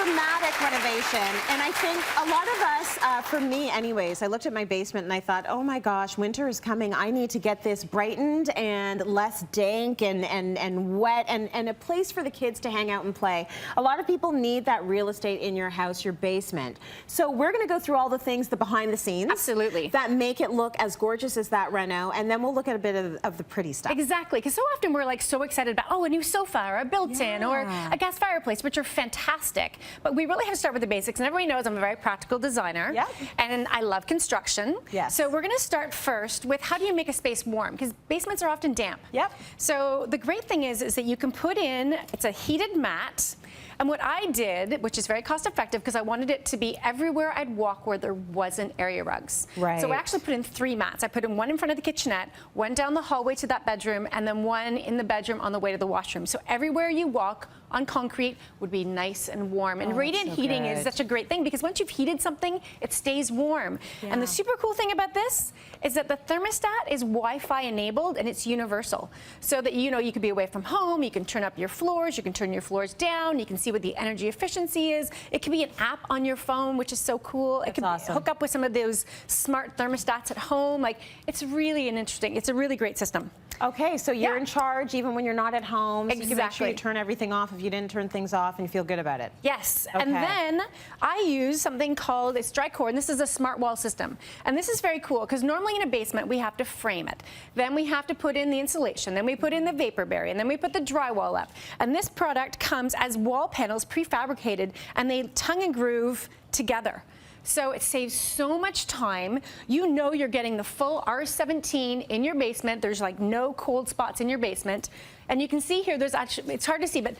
dramatic renovation, and I think a lot of us, for me anyways, I looked at my basement and I thought, oh my gosh, winter is coming. I need to get this brightened and less dank and wet and a place for the kids to hang out and play. A lot of people need that real estate in your house, your basement. So we're going to go through all the things, the behind the scenes. Absolutely. That make it look as gorgeous as that reno, and then we'll look at a bit of the pretty stuff. Exactly, because so often we're like so excited about, oh, a new sofa or a built-in or a gas fireplace, which are fantastic. But we really have to start with the basics, and everybody knows I'm a very practical designer, and I love construction. Yes. So we're going to start first with how do you make a space warm, because basements are often damp. Yep. So the great thing is that you can put in, it's a heated mat. And what I did, which is very cost effective because I wanted it to be everywhere I'd walk where there wasn't area rugs. Right. So I actually put in 3 mats. I put in one in front of the kitchenette, one down the hallway to that bedroom, and then one in the bedroom on the way to the washroom. So everywhere you walk on concrete would be nice and warm. And radiant heating is such a great thing because once you've heated something, it stays warm. And the super cool thing about this is that the thermostat is Wi-Fi enabled and it's universal. So that you could be away from home, you can turn up your floors, you can turn your floors down, you can see what the energy efficiency is. It can be an app on your phone, which is so cool. It can hook up with some of those smart thermostats at home. Like, it's really it's a really great system. Okay, so you're in charge even when you're not at home. So you can make sure you turn everything off if you didn't turn things off and you feel good about it. Yes, and then I use something called, it's dry core, and this is a smart wall system. And this is very cool because normally in a basement we have to frame it. Then we have to put in the insulation, then we put in the vapor barrier, and then we put the drywall up. And this product comes as wall panels prefabricated, and they tongue and groove together. So it saves so much time. You know you're getting the full R17 in your basement. There's like no cold spots in your basement. And you can see here, there's actually, it's hard to see, but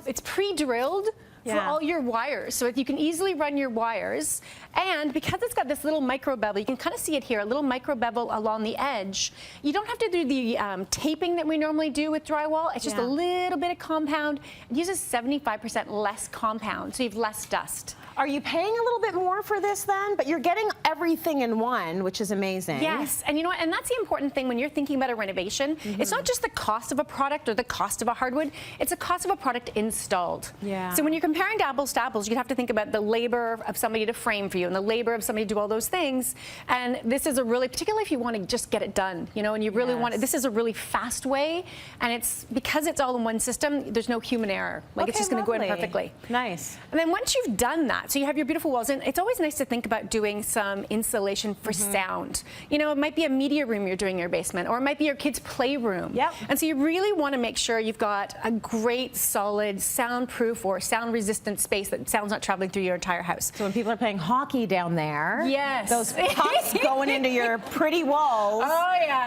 it's pre-drilled for all your wires. So you can easily run your wires. And because it's got this little micro bevel, you can kind of see it here, a little micro bevel along the edge. You don't have to do the taping that we normally do with drywall. It's just a little bit of compound. It uses 75% less compound, so you have less dust. Are you paying a little bit more for this then? But you're getting everything in one, which is amazing. Yes, and you know what? And that's the important thing when you're thinking about a renovation. It's not just the cost of a product or the cost of a hardwood. It's the cost of a product installed. So when you're comparing apples to apples, you have to think about the labor of somebody to frame for you and the labor of somebody to do all those things. And this is a really, particularly if you want to just get it done, and you really want it. This is a really fast way, and it's because it's all in one system. There's no human error. Like it's just going to go in perfectly. Nice. And then once you've done that. So you have your beautiful walls, and it's always nice to think about doing some insulation for sound. It might be a media room you're doing in your basement, or it might be your kid's playroom. And so you really want to make sure you've got a great, solid, soundproof or sound-resistant space that sound's not traveling through your entire house. So when people are playing hockey down there, those Yes. pucks going into your pretty walls,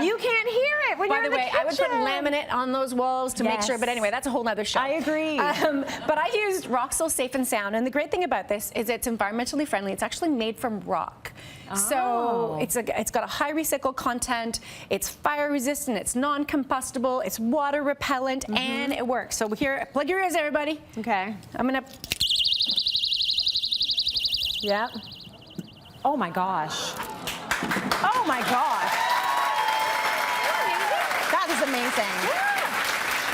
you can't hear it when you're in the kitchen. I would put laminate on those walls to make sure, but anyway, that's a whole nother show. I agree. But I used Roxol Safe and Sound, and the great thing about this is it's environmentally friendly. It's actually made from rock. So it's got a high recycle content, it's fire resistant, it's non-combustible, it's water repellent, and it works. So here, plug your ears, everybody. Okay. I'm gonna. Yep. Oh my gosh. Oh my gosh. That is amazing.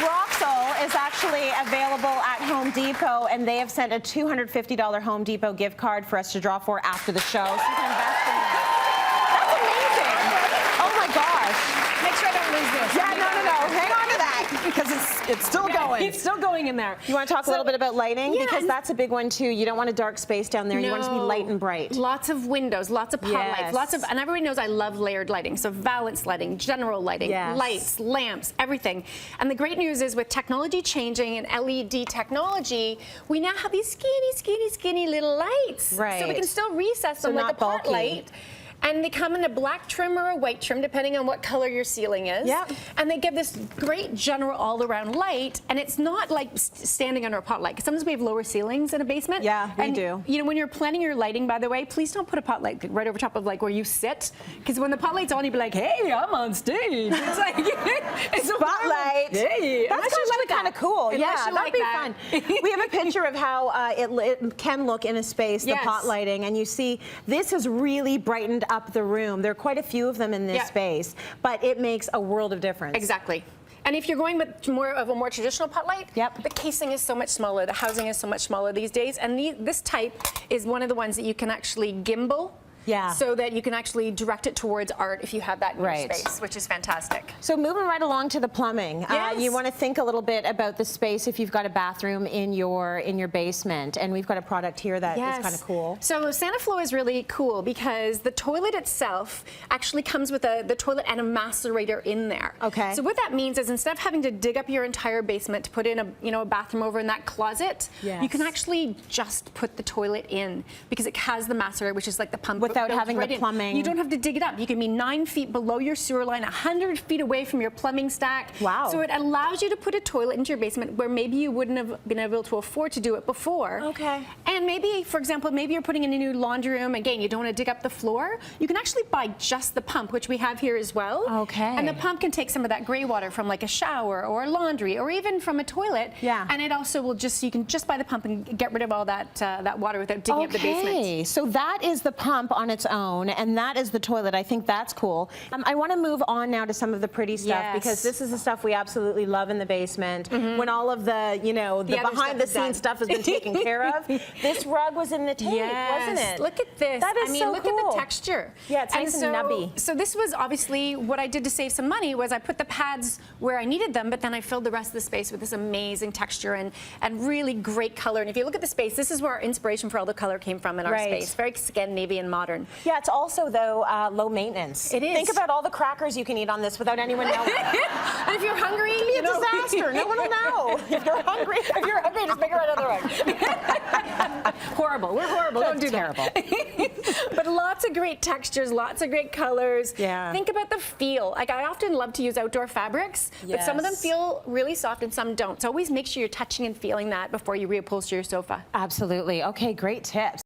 Roxol is actually available at Home Depot, and they have sent a $250 Home Depot gift card for us to draw for after the show. So you can invest in that. That's amazing. Oh my gosh. Make sure I don't lose this. Yeah, no. Hang on to that because it's still going. It's still going in there. You want to talk a little bit about lighting? Because that's a big one too. You don't want a dark space down there. You want it to be light and bright. Lots of windows, lots of pot lights, and everybody knows I love layered lighting. So valance lighting, general lighting, lights, lamps, everything. And the great news is with technology changing and LED technology, we now have these skinny little lights. Right. So we can still recess them like a pot light. And they come in a black trim or a white trim, depending on what color your ceiling is. And they give this great general all-around light, and it's not like standing under a pot light, because sometimes we have lower ceilings in a basement. We do. When you're planning your lighting, by the way, please don't put a pot light right over top of like where you sit, because when the pot light's on, you'd be like, hey, I'm on stage. It's like, it's spotlight. Hey, that's actually kind of cool. Yeah, that'd be fun. We have a picture of how it can look in a space, the pot lighting, and you see this has really brightened up the room. There are quite a few of them in this space, but it makes a world of difference. Exactly. And if you're going with more of a more traditional putt light, Yep. the casing is so much smaller, the housing is so much smaller these days, and this type is one of the ones that you can actually gimbal. Yeah. So that you can actually direct it towards art if you have that in your Right. space, which is fantastic. So moving right along to the plumbing, Yes. you want to think a little bit about the space if you've got a bathroom in your basement, and we've got a product here that is kind of cool. So SaniFlow is really cool because the toilet itself actually comes with the toilet and a macerator in there. Okay. So what that means is instead of having to dig up your entire basement to put in a bathroom over in that closet, you can actually just put the toilet in because it has the macerator, which is like the pump. Without built having right the in. plumbing. You don't have to dig it up. You can be 9 feet below your sewer line, 100 feet away from your plumbing stack. Wow. So it allows you to put a toilet into your basement where maybe you wouldn't have been able to afford to do it before. Okay. And maybe, for example, maybe you're putting in a new laundry room. Again, you don't want to dig up the floor. You can actually buy just the pump, which we have here as well. Okay. And the pump can take some of that gray water from like a shower or laundry or even from a toilet. Yeah. And it also will you can just buy the pump and get rid of all that water without digging up the basement. Okay, so that is the pump on its own, and that is the toilet. I think that's cool. I want to move on now to some of the pretty stuff Yes. because this is the stuff we absolutely love in the basement. When all of the, the other behind the stuff is done. scenes stuff has been taken care of, this rug was in the tape, wasn't it? Look at this. That is I mean, so look cool. at the texture. Yeah, it's nice and nubby. So this was obviously what I did to save some money was I put the pads where I needed them, but then I filled the rest of the space with this amazing texture and really great color. And if you look at the space, this is where our inspiration for all the color came from in our space. Very Scandinavian modern. Yeah, it's also, though, low maintenance. It is. Think about all the crackers you can eat on this without anyone knowing. And if you're hungry, It'd be a disaster. No one will know. If you're hungry, just make it right on the rug. Horrible. We're horrible. Don't do terrible. that. But lots of great textures, lots of great colors. Yeah. Think about the feel. Like I often love to use outdoor fabrics, but some of them Yes. feel really soft and some don't. So always make sure you're touching and feeling that before you reupholster your sofa. Absolutely. Okay, great tips.